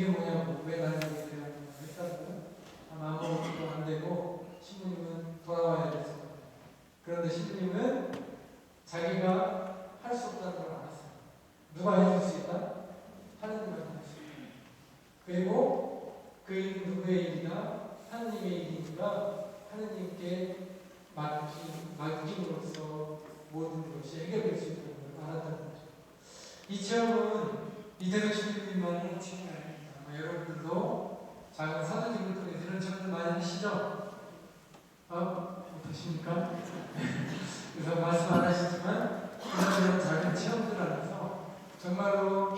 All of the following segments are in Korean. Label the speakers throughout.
Speaker 1: 이게 뭐냐고, 왜 나는 이게 되냐고 했다고. 아무것도 안 되고 신부님은 돌아와야 됐어요. 그런데 신부님은 자기가 할 수 없다는 걸 알았어요. 누가 해줄 수 있다? 하느님만 해줄 수 있다. 그리고 그 일은 누구의 일이다? 하느님의 일이니까 하느님께 맡김으로써 모든 것이 해결될 수 있다는 걸 알았다는 거죠. 이 체험은 이대로 신부님만의 체험이 아닙니다. 여러분들도 작은 사도직을 통해서 이런 체험을 많이 하시죠? 어떠십니까? 그래서 말씀 안 하시지만 이런 작은 체험들 안에서 정말로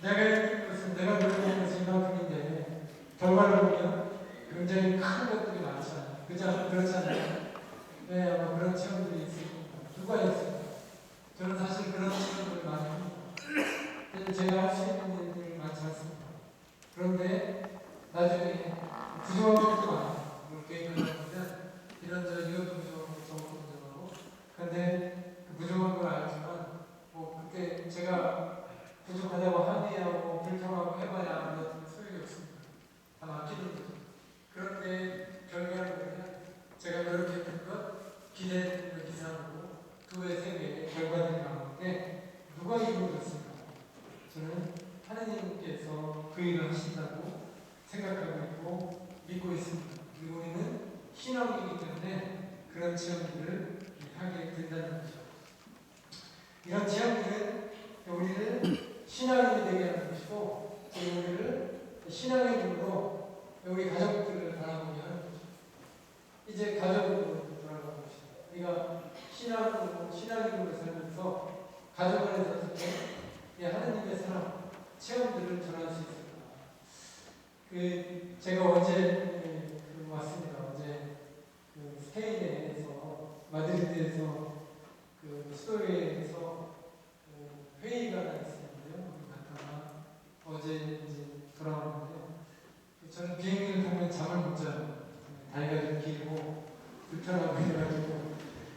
Speaker 1: 내가 했던 것은 내가 노력한 것은 이만큼인데 결과를 보면 굉장히 큰 것들이 많잖아요. 그렇잖아요. 네, 아마 그런 체험들이 있습니다. 누가 했을까? 저는 사실 그런 체험들을 많이 합니다. 제가 할 수 있는 일들이 많지 않습니다. 그런데 나중에 부족한 것도 많아요. 계획을 하면 이런저런 이것도 부족하고 저것도 부족하고 근데 그 부족한 걸 알지만 뭐 그때 제가 부족하다고 항의하고 불평하고 해봐야 아무것도 소용이 없습니다. 다 막히는 거죠. 그런데 결과를 보면 제가 노력했던 것, 기대했던 것 이상으로 2배, 3배의 결과들이 나오는데 누가 이루어졌을까? 저는 하나님께서 그 일을 하신다고 생각하고 있고 믿고 있습니다. 그리고 우리는 신앙이기 때문에 그런 체험들을 하게 된다는 거죠. 이런 체험들은 우리를 신앙인이 되게 하는 것이고 우리를 신앙의 눈으로 우리 가족들을 바라보게 하는 거죠. 이제 가족으로 돌아가 봅시다. 우리가 신앙인으로 살면서 가족 안에서 어떻게 하나님의 사랑, 체험들을 전할 수 있을까? 제가 어제 왔습니다. 어제 스페인에서 마드리드에서 수도회에서 회의가 있었는데요. 갔다가 어제 이제 돌아왔는데요. 저는 비행기를 타면 잠을 못 자요. 다리가 좀 길고 불편하고 해가지고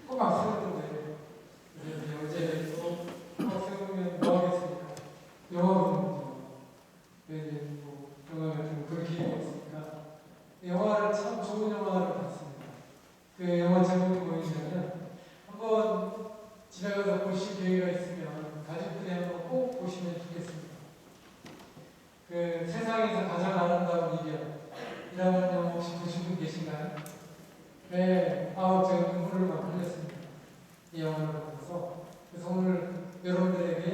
Speaker 1: 꼬막 세웠는데 어제 또 꼬막 세우면 뭐 하겠습니까? 영화 보는 거죠. 뭐 영화가 좀 그렇게 있으니까 영화를 참 좋은 영화를 봤습니다. 그 영화 제목이 뭐냐면 한번 집에 가서 보실 기회가 있으면 가족들이 한번 꼭 보시면 좋겠습니다. 그 세상에서 가장 아름다운 이별이라는 영화 혹시 보신 분 계신가요? 네, 제가 눈물을 막 흘렸습니다. 이 영화를 보면서. 그래서 오늘 여러분들에게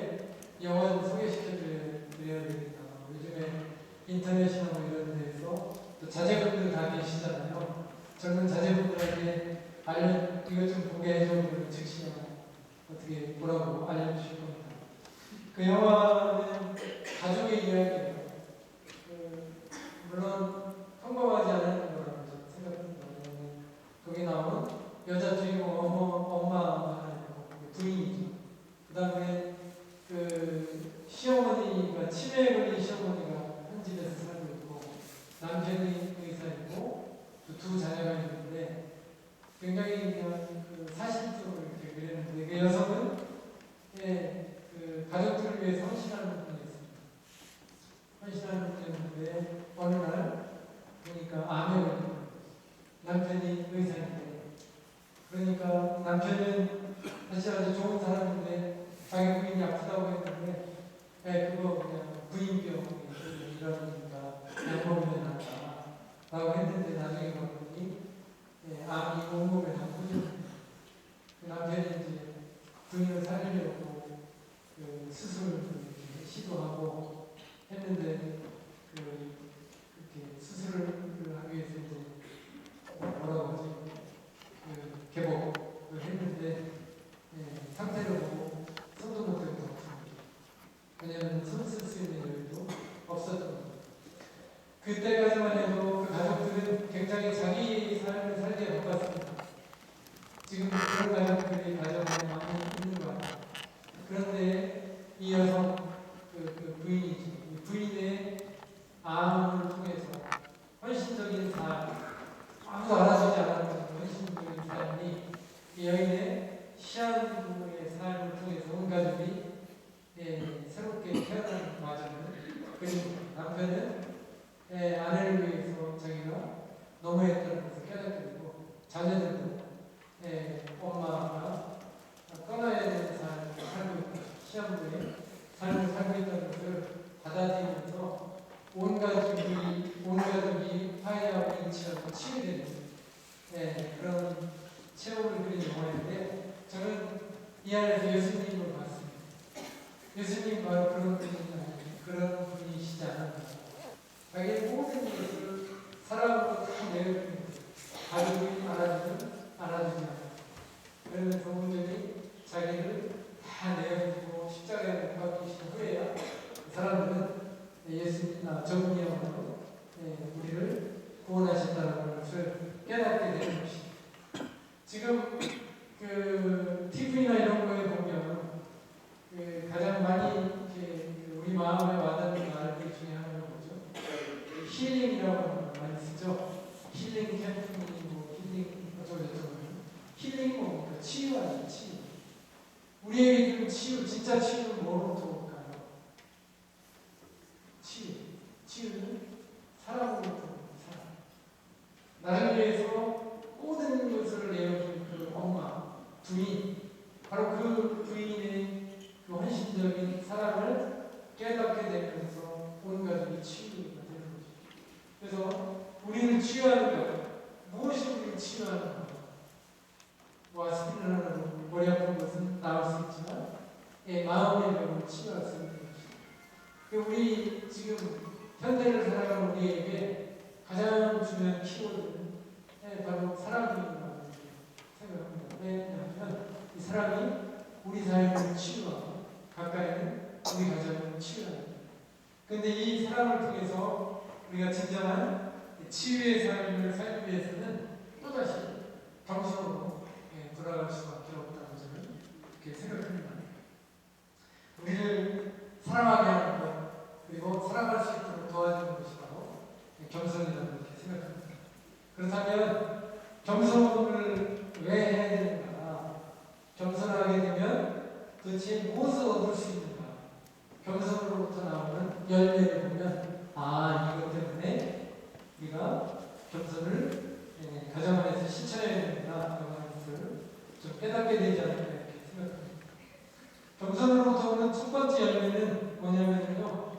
Speaker 1: 이 영화를 소개시켜드려야 됩니다. 요즘에 인터넷이나 뭐 이런 데에서 또 자제분들 다 계시잖아요. 젊은 자제분들에게 이것 좀 보게 해줘. 즉시 어떻게 뭐라고 알려주실 겁니다. 그 영화는 가족의 이야기예요. 물론 평범하지 않은 거라고 생각합니다. 거기 나오는 여자 주인공 엄마가 있고 부인이죠. 그 다음에 시어머니가 치매에 걸린 시어머니가 한 집에서 살고 있고 남편이 의사이고 두 자녀가 있는데 굉장히 사실적으로 이렇게 그렸는데 그 여성은 가족들을 위해서 헌신하는 분이었습니다. 헌신하는 분이었는데 어느 날 보니까 암에 걸린 거예요. 남편이 의사인데 그러니까 남편은 사실 아주 좋은 사람인데 자기 부인이 아프다고 했는데 그거 그냥 부인병 이러니까 약 먹으면 낫다 라고 했는데 나중에 봤더니 암이 온몸에 다 퍼졌습니다. 남편이 이제 부인을 살리려고 수술을 시도하고 했는데 그렇게 수술을 하기 위해서 이제 뭐라고 하지? 개복을 했는데 상태를 보고 손도 못 들고 없습니다. 왜냐하면 손 쓸 수 있는 여유도 없었던 거죠. 그때까지만 해도 그 가족들은 굉장히 자기 삶을 살기에 바빴습니다. 지금 그런 가족들이 가정에 많이 있는 것 같아요. 그런데 이 여성, 부인의 암을 통해서 헌신적인 삶, 아무도 알아주지 않았던 헌신적인 삶이 이 여인의 너무했다는 것을 깨닫게 되고 자녀들도 엄마가 떠나야 되는 삶을 살고 있다, 시한부의 삶을 살고 있다는 것을 받아들이면서 온 가족이 화해하고 인치하고 치유되는 그런 체험을 그린 영화인데 저는 이 안에서 예수님을 봤습니다. 예수님 바로 그런 분이시지 않았나. 자기의 모든 것을 사랑으로 다 내어주는 가족이 알아주지 않아요. 그러면서 온전히 자기를 다 내어주고 십자가에 못 박히신 후에야 그 사람들은 저분이야말로 우리를 구원하셨다는 것을 깨닫게 되는 것입니다. 지금 TV나 이런 거에 보면 가장 많이 우리 마음에 와닿는 말들 중에 하나가 뭐죠? 힐링이라고 하는 걸 많이 쓰죠. 힐링 캠프니 힐링 어쩌고저쩌고. 힐링 뭡니까? 치유 아니에요, 치유. 우리에게 좀 진짜 치유는 뭐로부터 올까요? 치유는 사랑으로부터 옵니다. 나를 위해서 모든 것을 내어준 그 엄마, 부인, 바로 그 부인의 그 헌신적인 사랑을 깨닫게 되면서 온 가족이 치유가 되는 거죠. 그래서 우리를 치유하는 것, 무엇이 우리를 치유하는 것? 아스피린 하나로 머리 아픈 것은 나을 수 있지만 마음의 병을 치유할 수 있는 것입니다. 우리 지금 현대를 살아가는 우리에게 가장 중요한 키워드는 바로 사랑이라고 생각합니다. 왜냐하면 이 사랑이 우리 삶을 치유하고 가까이는 우리 가정을 치유합니다. 그런데 이 사랑을 통해서 우리가 진정한 치유의 삶을 살기 위해서는 또다시 겸손으로 돌아갈 수밖에 없다고 저는 그렇게 생각합니다. 우리를 사랑하게 하는 것, 그리고 사랑할 수 있도록 도와주는 것이 바로 겸손이라고 이렇게 생각합니다. 그렇다면 겸손을 왜 해야 되는가? 겸손하게 되면 도대체 무엇을 얻을 수 있는가? 겸손으로부터 나오는 열매를 보면 이것 때문에 우리가 겸손을 가정 안에서 실천해야 된다 하는 것을 좀 깨닫게 되지 않을까 이렇게 생각합니다. 겸손으로부터 오는 첫 번째 열매는 뭐냐면요,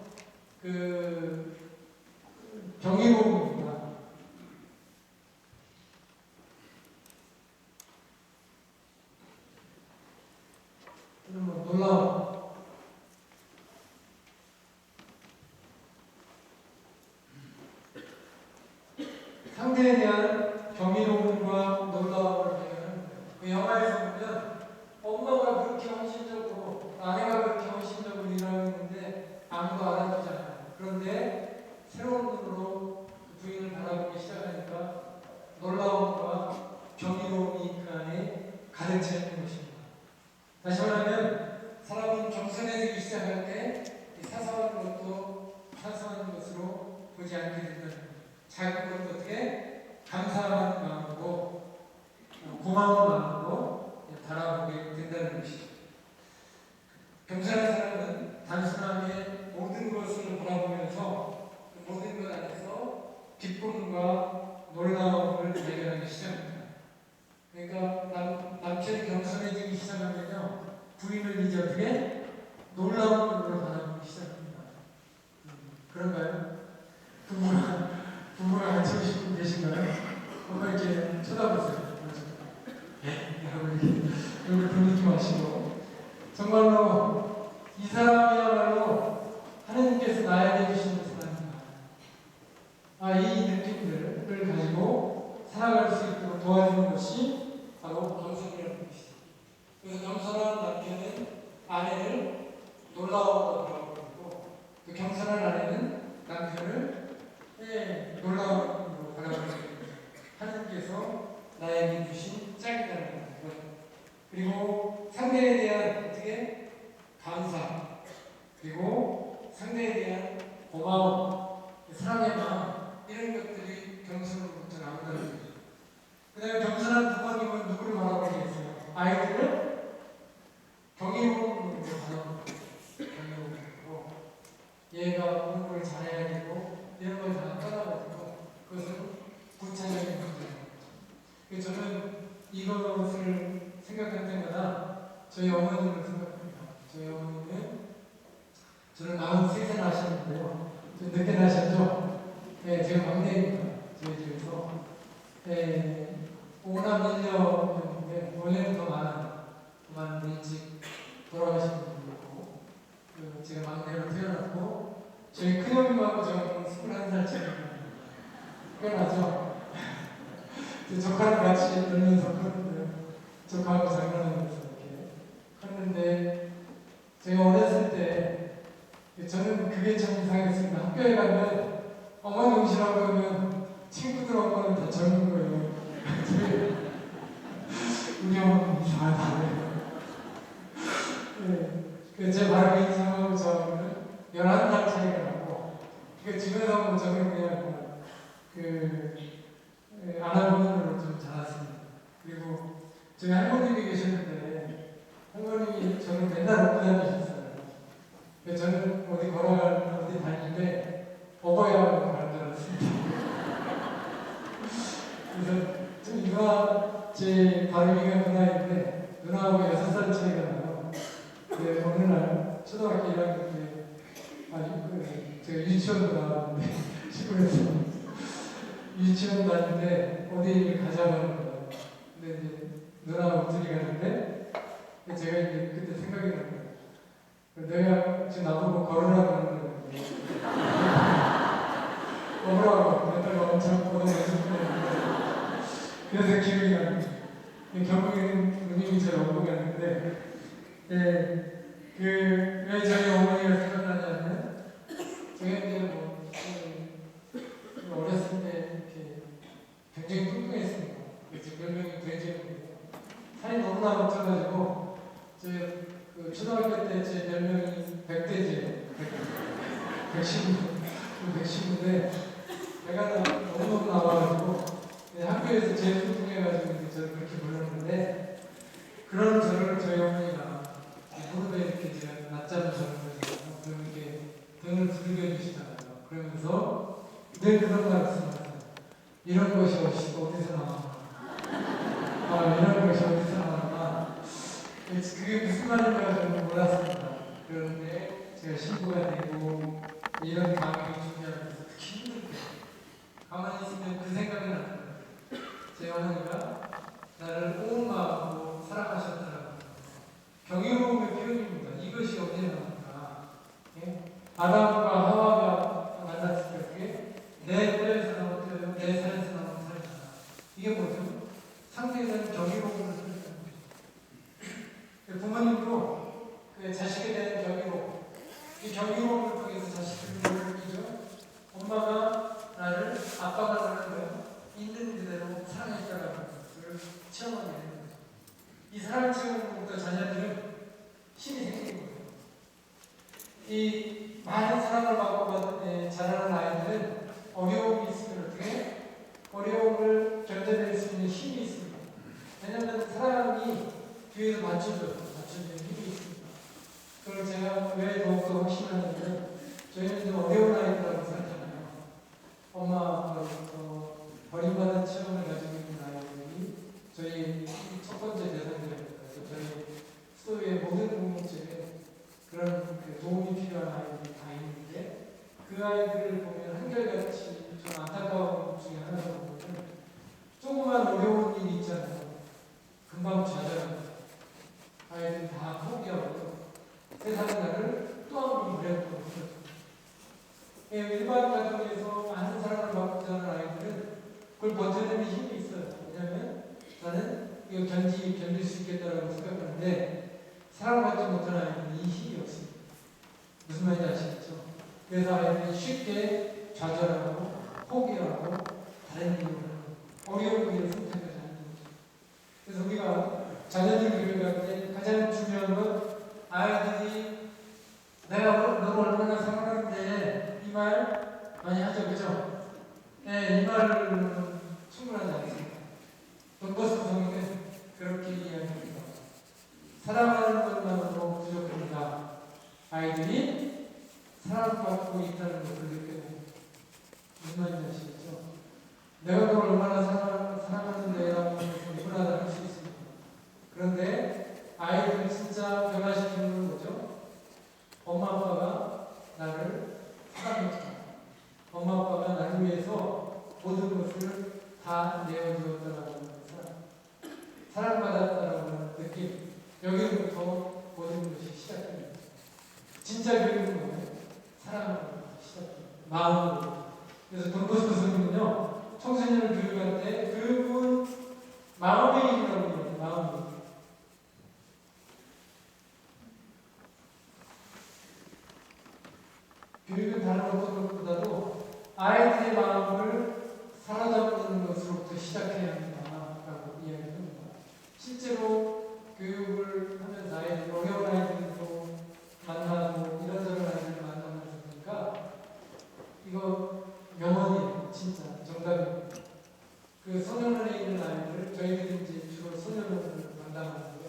Speaker 1: 경이로움입니다. 놀라움. 상대에 대한 경이로움과 놀라움을 발견하는 거예요. 그 영화에서 보면 엄마가 그렇게 헌신적으로, 아내가 그렇게 헌신적으로 일하고 있는데 아무도 알아주지 않아요. 그런데 새로운 눈으로 그 부인을 바라보기 시작하니까 놀라움과 경이로움이 그 안에 가득 차 있는 것입니다. 다시 말하면 사람은 겸손해지기 시작할 때 사소한 것으로 보지 않게 된다는 거예요. 작은 것도 어떻게 감사하는 마음으로 고마운 마음으로 바라보게 된다는 것이죠. 겸손한 사람은 단순하게 모든 것을 바라보면서 모든 것 안에서 기쁨과 놀라움을 발견하기 시작합니다. 그러니까 남편이 겸손해지기 시작하면요, 부인을 이제 어떻게 놀라움으로 바라보기 시작합니다. 그런가요? 부부가 같이 오신 분 계신가요? 뭔가 이렇게 쳐다보세요. 여러분 분위기 마시고 정말로 이 사람이야말로 하나님께서 나에게 주시는 사람이다. 이 느낌들을 가지고 살아갈 수 있도록 도와주는 것이 바로 겸손이라는 것이죠. 그래서 겸손한 남편은 아내를 놀라움으로 바라보고 그 겸손한 아내는 남편을 놀라움으로 바라보게 됩니다. 하나님께서 나에게 주신 짝이라는 것. 그리고 상대에 대한 어떻게 감사, 그리고 상대에 대한 고마움, 사랑의 마음, 이런 것들이 겸손으로부터 나온다는 거죠. 그 다음에 겸손한 부모님은 누구를 바라보겠어요? 아이들을 경이로움으로 바라보고, 얘가 공부를 잘해야 되고 이런 걸 다 떠나가지고 그것은 구체적인 저희 어머님을 생각합니다. 저희 어머니는 저는 93세 나셨는데요. 좀 늦게 나셨죠? 네, 제가 막내입니다. 저희 집에서. 네, 오남 1녀였는데 원래는 더 많은 일찍 돌아가신 분이 있고, 제가 막내로 태어났고, 저희 큰형님하고 저는 21살 차이입니다. 꽤 나죠? 조카랑 같이 놀면서 컸는데요. 조카하고 장난하면서 이렇게 컸는데, 제가 어렸을 때 저는 그게 참 이상했습니다. 학교에 가면 어머니 오시라고 하면 친구들 엄마는 다 젊은 거예요. 우리 어머니 이상하다. 네. 제 바로 인상하고 저는 11살 차이가 나고, 집에서 뭐 저는 그냥 아나운서로 좀 자랐습니다. 그리고 저희 할머님이 계셨는데, 할머님이 저를 맨날 업고 다니셨어요. 저는 어디 다니는데 어버이라고 가는 줄 알았습니다. 그래서 좀 제 발음이가 누나인데, 누나하고 6살 차이가 나요. 어느 날 초등학교 1학년 때 제가 유치원도 나왔는데 시골에서 유치원 다닐 때 어디 가자고 하는 거예요. 근데 이제 누나하고 둘이 가는데 제가 이제 그때 생각이 나는 거예요. 내가 지금 나보고 걸으라고 하는 거예요. 걸으라고 내가 엄청 고생했었는데, 그래서 기억이 납니다. 결국에는 누님이 저를 업고 갔는데, 왜 저희 어머니가 생각나냐면, 제가 이제 어렸을 때 이렇게 굉장히 뚱뚱했습니다. 그래서 별명이 돼지였는데, 살이 너무나 쪄가지고, 초등학교 때 제 별명이 백돼지예요. 119인데, 배가 너무너무 나와가지고, 학교에서 제일 뚱뚱해가지고 저를 그렇게 불렀는데, 그런 저를 저희 어머니가 무릎에 이렇게 제가 낮잠을 자는 거잖아요. 그러면 이렇게 등을 두들겨 주시잖아요. 그러면서 늘 그런 말씀하세요. 이런 것이 어디서 나왔나? 이런 것이 어디서 나왔나? 그게 무슨 말인가 저는 몰랐습니다. 그런데 제가 신부가 되고 이런 강의를 준비하면서 특히 힘들게 가만히 있으면 그 생각이 나요. 제 어머니가 나를 온 마음으로 사랑하셨더라고요. 경이로움의 표현입니다. 이것이 어디에 나옵니까? 아담과 하와가 만났을 때 내 뼈에서 나온 뼈요, 내 살에서 나온 살이다. 이게 뭐죠? 상대에서는 경이로움을 표현하는 거죠. 부모님도 자식에 대한 경이로움, 이 경이로움을 통해서 자식들을 느끼죠. 엄마가 나를, 아빠가 나를 있는 그대로 사랑했다라는 것을 체험하게 되는 거죠. 이 사랑 체험으로부터 자녀들은 힘이 생기는 거예요. 이 많은 사랑을 받고 자라는 아이들은 어려움이 있으면 어떻게 어려움을 견뎌낼 수 있는 힘이 있습니다. 왜냐하면 사랑이 뒤에서 받쳐주는 힘이 있습니다. 그걸 제가 왜 더욱더 확신하냐면, 저희는 좀 어려운 아이들이라고 생각하잖아요. 엄마 아빠로부터 버림받은 체험을 가지고 있는 아이들이 저희 첫 번째 대상들입니다. 저희 수도의 모든 공동체에 그런 도움이 필요한 아이들이 다 있는데, 그 아이들을 보면 한결같이 좀 안타까운 것 중에 하나가 보면, 조그만 어려운 일이 있잖아요. 금방 좌절합니다. 아이들이 다 포기하고 세상의 나를 또 한 번 무력으로 풀어줍니다. 일반 가정에서 많은 사랑을 받고 자란 아이들은 그걸 버텨내는 힘이 있어요. 왜냐하면 나는 이거 견딜 수 있겠다라고 생각하는데, 사랑받지 못한 아이들은 이 힘이 없습니다. 무슨 말인지 아시겠죠? 그래서 아이들이 쉽게 좌절하고 포기하고 다른 일을 하는 어려운 일을 선택하지 않는 거죠. 그래서 우리가 자녀들 교육할 때 가장 중요한 건, 아이들이 내가 너를 얼마나 사랑하는데, 이 말 많이 하죠, 그죠? 이 말은 충분하지 않습니다. 돈버스 성인은 그렇게 이야기합니다. 사랑하는 것만으로 부족합니다. 아이들이 사랑받고 있다는 것을 느껴요. 무슨 말인지 아시겠죠? 내가 널 얼마나 사랑하는데 라고 해서 누구나 다 할 수 있습니다. 그런데 아이들은 그때부터 모든 것이 시작됩니다. 진짜 교육은 뭐예요? 사랑으로 시작됩니다. 마음으로. 그래서 돈보스코 선생님은요, 청소년을 교육할 때 교육은 마음의 일이라고 해요. 마음의 일. 교육은 다른 어떤 것보다도 아이들의 마음을 사로잡는 것으로부터 시작해야 한다라고 이야기합니다. 실제로 교육을 하면서 아이들, 어려운 아이들도 만나고 이런저런 아이들을 만나면서 보니까 이거 명언이에요. 진짜 정답입니다. 그 소년원에 있는 아이들, 저희들이 이제 주로 소년원을 만나거든요.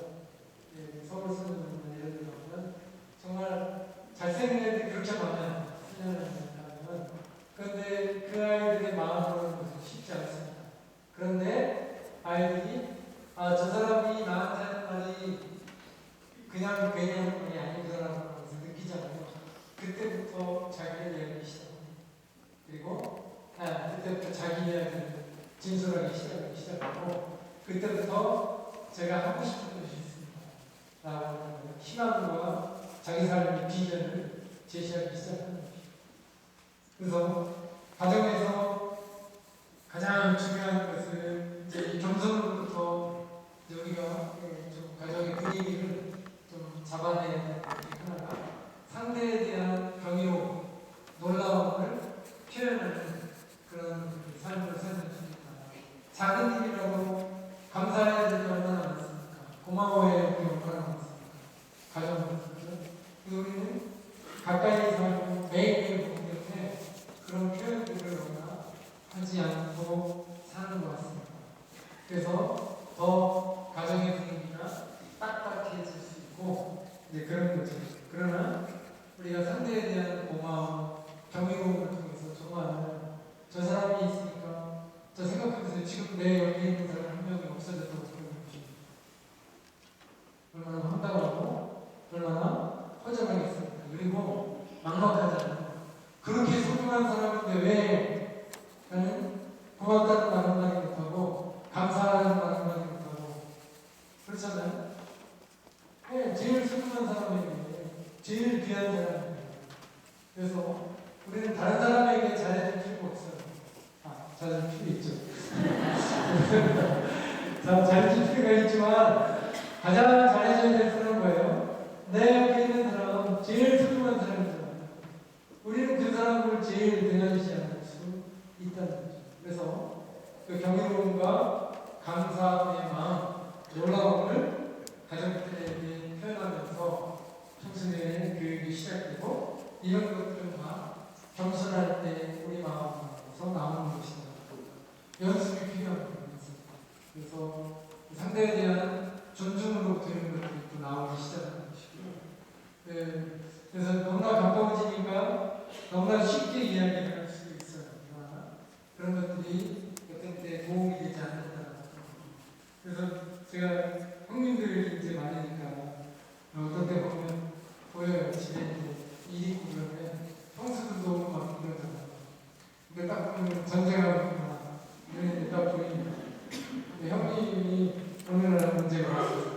Speaker 1: 예, 서울 소년원 예를 들면 정말 잘생긴 애들이 그렇게 많아요. 소년원에 만나면. 그런데 그 아이들의 마음으로는 것은 쉽지 않습니다. 그런데 아이들이 저 사람이 나한테 하는 말이 그냥 괜히 하는 말이 아니구나라고 느끼잖아요. 그때부터 자기를 이야기하기 시작합니다. 그리고 그때부터 자기 이야기를 진솔하게 시작하고 그때부터 제가 하고 싶은 것이 있습니다. 라고 희망과 자기 삶의 비전을 제시하기 시작하는 것이죠. 그래서 가정에서 가장 중요한 것은 이제 이 겸손으로부터 우리가 좀 가정의 분위기를 좀 잡아내야 되는 하나가 상대에 대한 경이로움, 놀라움을 표현하는 그런 삶을 사는 중입니다. 작은 일이라도 감사해야 될 게 얼마나 많습니까? 고마워해야 될 게 얼마나 많습니까? 가정으로서. 우리는 가까이 살고 매일매일 보기 때문에 그런 표현들을 얼마나 하지 않고 사는 것 같습니다. 그래서 더 가정의 분위기가 딱딱해질 수 있고 이제 그런 거죠. 그러나 우리가 상대에 대한 고마움, 경이로움을 통해서 정말 저 사람이 있으니까 저 생각하면서 지금 내 옆에 있는 사람 한 명이 없어졌다고 생각해보십시오. 얼마나 황당하고 얼마나 허전하겠습니까? 그리고 막막하잖아요. 그렇게 소중한 사람인데 왜 나는 고맙다는 말 한마디 못하고 감사하는 말 한마디 못하고 그렇잖아요. 제일 소중한 사람에게 제일 귀한 사람이에요. 그래서 우리는 다른 사람에게 잘해줄 필요가 없어요. 잘해줄 필요 있죠. 잘해줄 필요가 있지만 가장 잘해줘야 될 사람은 뭐예요? 내 옆에 있는 사람은 제일 소중한 사람이잖아요. 우리는 그 사람을 제일 대하지 않을 수 있다는 거죠. 그래서 그 경이로움과 감사의 마음, 놀라움을 가족들에게 표현하면서 청소년의 교육이 시작되고 이런 것들은 다 겸손할 때 우리 마음에서 나오는 것이다. 연습이 필요합니다. 그래서 상대에 대한 존중으로부터 이런 것들이 또 나오기 시작하는 것이고요. 그래서 너무나 가까워지니까 너무나 쉽게 이야기를 할 수 있어요. 그런 것들이 어떤 때 도움이 되지 않는다. 그래서 제가 형님들이 이제 많으니까 어떤 때 보면 보여요. 집에 이제 일 있고 그러면 형수들도 오고 막 이러잖아요. 근데 딱 보면 전쟁하고 있구나. 이런 딱 보이니까. 근데 형님이 어느 날 문제가 왔어요.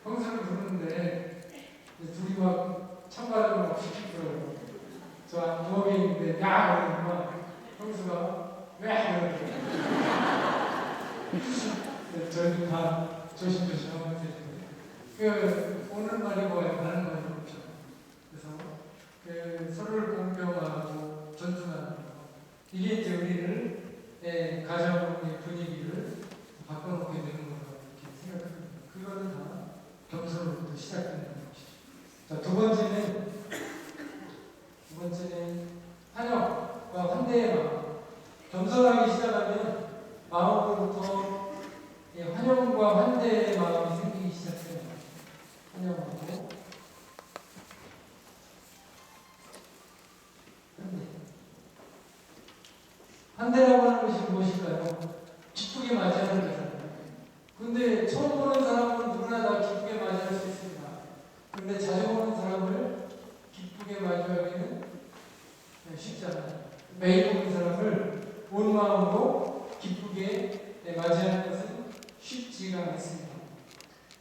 Speaker 1: 형수를 부르는데 둘이 막 찬바람을 막 시키더라고요. 저 부엌에 있는데 야! 그러니까 형수가 왜? 그러더라고요. 저희는 다 조심조심 하면서 오는 말이 뭐예요? 가는 말이 없죠. 그래서 서로를 공평하고 존중하는 거. 이게 이제 우리를 가정의 분위기를 바꿔놓게 되는 거라고 이렇게 생각합니다. 그거는 다 겸손으로부터 시작되는 것이죠. 자, 두 번째는 환영과 환대의 마음. 겸손하게 시작하면 마음으로부터 환영과 환대의 마음이 생기기 시작해요. 환영하고 환대. 환대라고 하는 것이 무엇일까요? 기쁘게 맞이하는 거잖아요. 근데 처음 보는 사람은 누구나 다 기쁘게 맞이할 수 있습니다. 근데 자주 보는 사람을 기쁘게 맞이하기는 쉽지 않아요. 매일 보는 사람을 온 마음으로 기쁘게 맞이하는 것은 쉽지가 않습니다.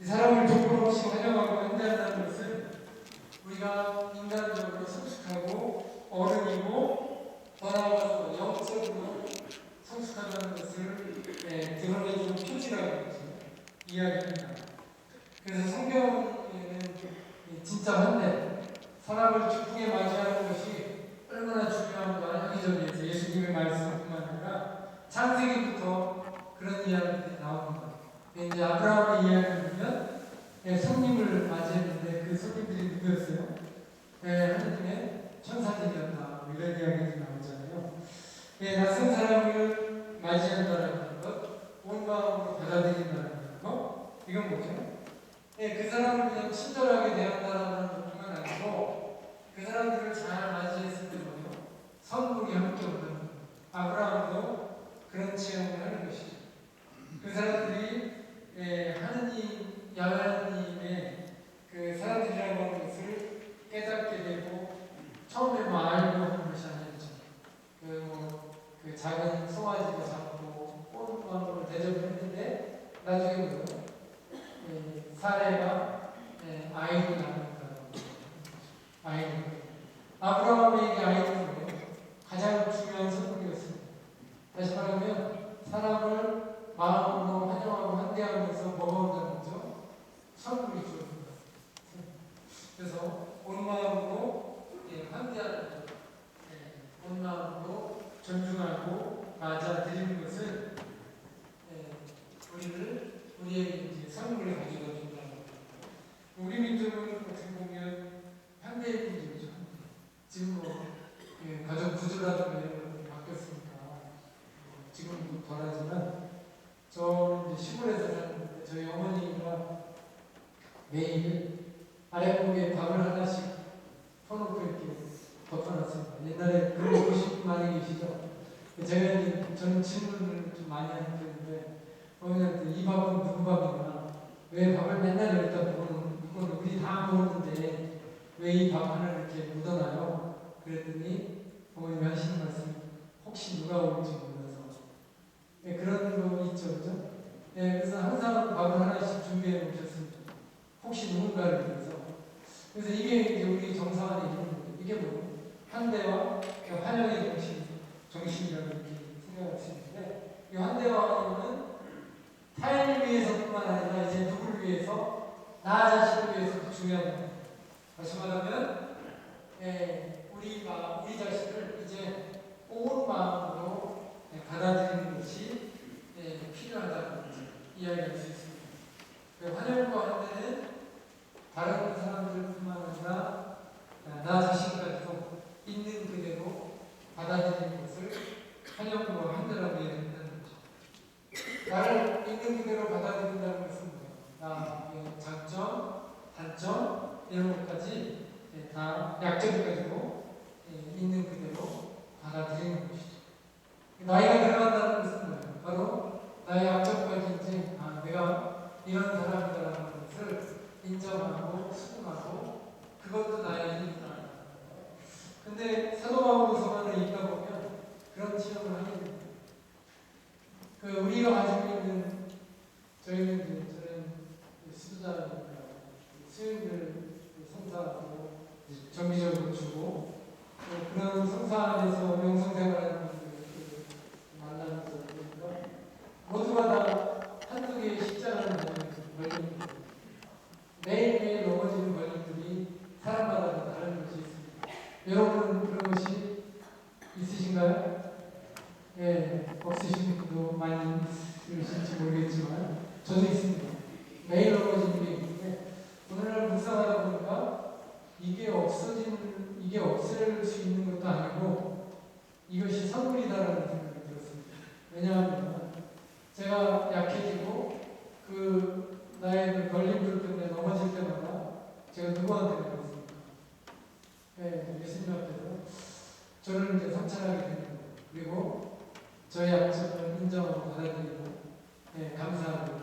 Speaker 1: 이 사람을 조건 없이 환영하고 환대하는 진짜 환대, 사람을 기쁘게 맞이하는 것이 얼마나 중요한가 여기저기에서 예수님의 말씀뿐만 아니라 창세기부터 그런 이야기들이 나옵니다. 이제 아브라함의 이야기를 보면 손님을 맞이했는데 그 손님들이 누구였어요? 하나님의 천사들이었다. 이런 이야기가 나오잖아요. 낯선 사람을 맞이한다는 것, 온 마음으로 받아들인다는 것, 이건 뭐죠? 그 사람을 그냥 친절하게 대한다는 것뿐만 아니고 그 사람들을 잘 맞이했을 때 뭐예요? 선물이 함께 온다는 거예요. 아브라함도 그런 체험을 하는 것이죠. 그 사람들이 하느님, 야훼 하느님의 그 사람들이라고 하는 것을 깨닫게 되고 처음에 알고 하는 것이 아니었죠. 그 작은 송아지도 잡고 온 마음으로 대접을 했는데 나중에 뭐예요? 사례가 아이를 낳는다고. 아이를. 아브라함에게 아이는 뭐예요? 가장 중요한 선물이었습니다. 다시 말하면 사람을 마음으로 환영하고 환대하면서 먹어온다는 거죠. 선물이 주어집니다. 그래서 온 마음으로 환대하는 것, 온 마음으로 존중하고 맞아들이는 것을 우리에게 이제 선물을 가져다 준다는 거예요. 우리 민족은 어떻게 보면 현대의 민족이죠. 지금 가족 구조라든가 이런 것들이 바뀌었으니까 지금도 덜하지만 저는 이제 시골에서 사는데 저희 어머니가 매일 아랫목에 밥을 하나씩 퍼놓고 이렇게 덮어놨습니다. 옛날에 그런 거 보신 분 많이 계시죠? 저는 질문을 좀 많이 하는 편인데 어머니한테 이 밥은 누구 밥이냐? 왜 밥을 맨날 여기다 이거는 우리 다 먹었는데 왜 이 밥 하나를 이렇게 묻어놔요? 그랬더니 어머님이 하시는 말씀이 혹시 누가 올지 몰라서 그런 거 있죠, 그죠? 그래서 항상 밥을 하나씩 준비해 놓으셨습니다. 혹시 누군가를 위해서. 그래서 이게 이제 우리 정서 안에 있는 거예요. 이게 뭐예요? 환대와 환영의 정신이라고 이렇게 생각할 수 있는데 이 환대와 환영은 타인을 위해서뿐만 아니라 이제 누구를 위해서 나 자신을 위해서도 중요합니다. 다시 말하면 우리 자신을 이제 온 마음으로 받아들이는 것이 필요하다는 이야기할 수 있습니다. 환영과 환대는 다른 사람들뿐만 아니라 나 자신까지도 있는 그대로 받아들이는 것을 환영과 환대라고 이야기한다는 거죠. 나를 있는 그대로 받아들인다는 것은 나의 장점, 단점 이런 것까지 다 약점까지도 있는 그대로 받아들이는 것이죠. 나이가 들어간다는 것은 뭐예요? 바로 나의 약점까지 이제 내가 이런 사람이라는 것을 인정하고 수긍하고 그것도 나의 힘이다. 근데 사도 바울서만을 읽다 보면 그런 체험을 하게 됩니다. 우리가 가지고 있는 저는 수도자니까 수요일을 성사하고 정기적으로 주고 그런 성사 안에서 명성생활하는 분들 만나면서 보니까 모두가 다 한두 개의 십자가를 걸립니다. 매일매일 넘어지는 걸림들이 사람마다 다 다른 것이 있습니다. 여러분은 그런 것이 있으신가요? 없으신 분도 많이 있으실지 모르겠지만 저도 있습니다. 매일 넘어지는 게 있는데 오늘날 묵상하다 보니까 이게 없을 수 있는 것도 아니고 이것이 선물이다라는 생각이 들었습니다. 왜냐하면 제가 약해지고 나의 걸림돌 때문에 넘어질 때마다 제가 누구한테 그랬습니까? 예수님 앞에서 저를 이제 성찰하게 되는 거예요. 그리고 저의 약점을 인정하고 받아들이고 감사하고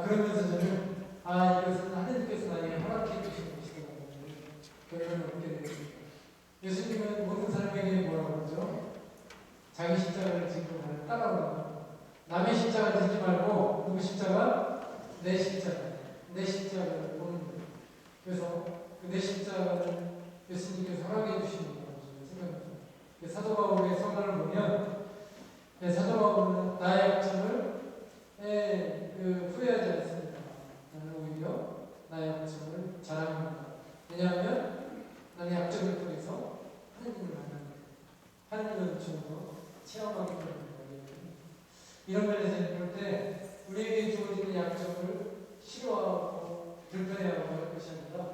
Speaker 1: 그러면서 저는 이것은 하나님께서 나에게 허락해 주신 것이라고 결론을 얻게 되었습니다. 예수님은 모든 사람에게 뭐라고 그러죠? 자기 십자가를 지고 나를 따라오라고. 남의 십자가 지지 말고 누구 십자가? 내 십자가. 내 십자가를 보는 거예요. 그래서 내 십자가는 예수님께서 허락해 주신 거라고 저는 생각합니다. 사도 바울의 성가를 보면 사도 바울은 나의 약점을 후회하지 않습니다. 나는 오히려 나의 약점을 자랑합니다. 왜냐하면 나는 약점을 통해서 하느님을 만나는 거예요. 하느님을 좀 더 체험하기 때문에. 이런 면에서 볼 때 우리에게 주어지는 약점을 싫어하고 불편해하고 할 것이 아니라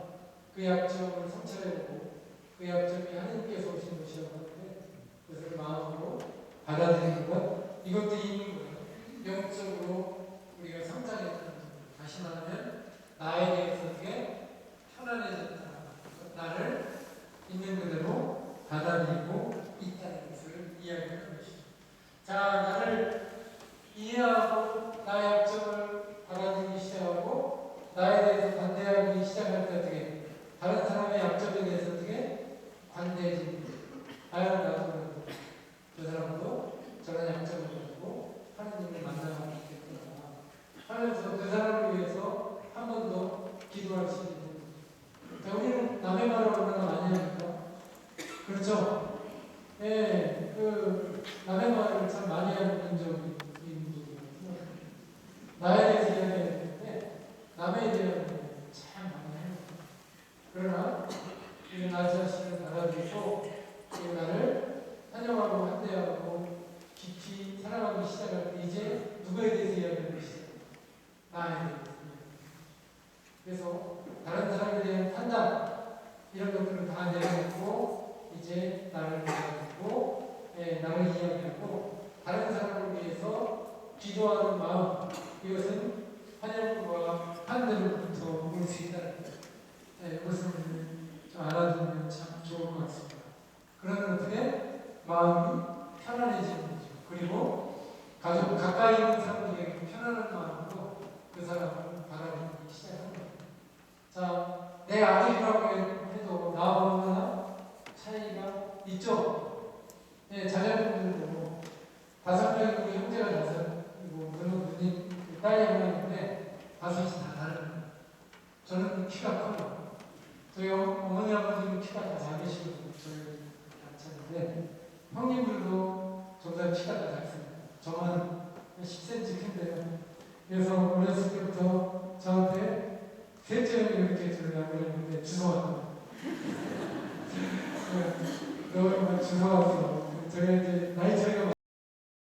Speaker 1: 그 약점을 성찰해보고 그 약점이 하느님께서 오신 것이라고 하는데 그것을 마음으로 받아들이는 것, 이것도 있는 거예요. 영적으로 우리가 성장했다는 것. 다시 말하면 나에 대해서 어떻게 편안해졌다. 나를 있는 그대로 받아들이고 있다는 것을 이야기하는 것이죠. 자, 나를 이해하고 나의 약점을 받아들이기 시작하고 나에 대해서 관대하기 시작할 때 어떻게 다른 사람의 약점에 대해서 어떻게 관대해지는 거예요. 과연 나도 그 사람도 저런 약점을 가지고 하나님을 만나고 있겠구나 하면서 그 사람을 위해서 한 번 더 기도할 수 있는 거예요. 자, 우리는 남의 말을 얼마나 많이 합니까? 그렇죠? 예, 그 남의 말을 참 많이 하는 민족이 나에 대해서 이야기해야 되는데 남에 대한 참 많이 해요. 그러나 우리 나 자신을 받아들이고 나를 환영하고 환대하고 깊이 사랑하기 시작할 때 이제 누구에 대해서 이야기하는 것이죠? 나에 대해서. 그래서 다른 사람에 대한 판단 이런 것들을 다 내려놓고 이제 나를 받아들이고 나를 이야기하고 다른 사람을 위해서 기도하는 마음, 이것은 환영과 환대로부터 올 수 있다는 거예요. 이것을 좀 알아두면 참 좋을 것 같습니다. 그러면 어떻게 마음이 편안해지는 거죠. 그리고 가족 가까이 있는 사람들에게 편안한 마음으로 그 사람을 바라보기 시작하는 거예요. 자, 내 아들이라고 해도 나하고 얼마나 차이가 있죠. 자녀분들도 5명이 우리 형제가 5, 물론 누님 딸이 한 명인데 5이 다 다릅니다. 저는 키가 커요. 저희 어머니 아버지는 키가 다 작으시고 저희 같았는데 형님들도 저보다 키가 다 작습니다. 저만 10cm 큰데요. 그래서 어렸을 때부터 저한테 셋째 형이 이렇게 주려고 했는데 주워왔거든요. 주워와서 저희 이제 나이 차이가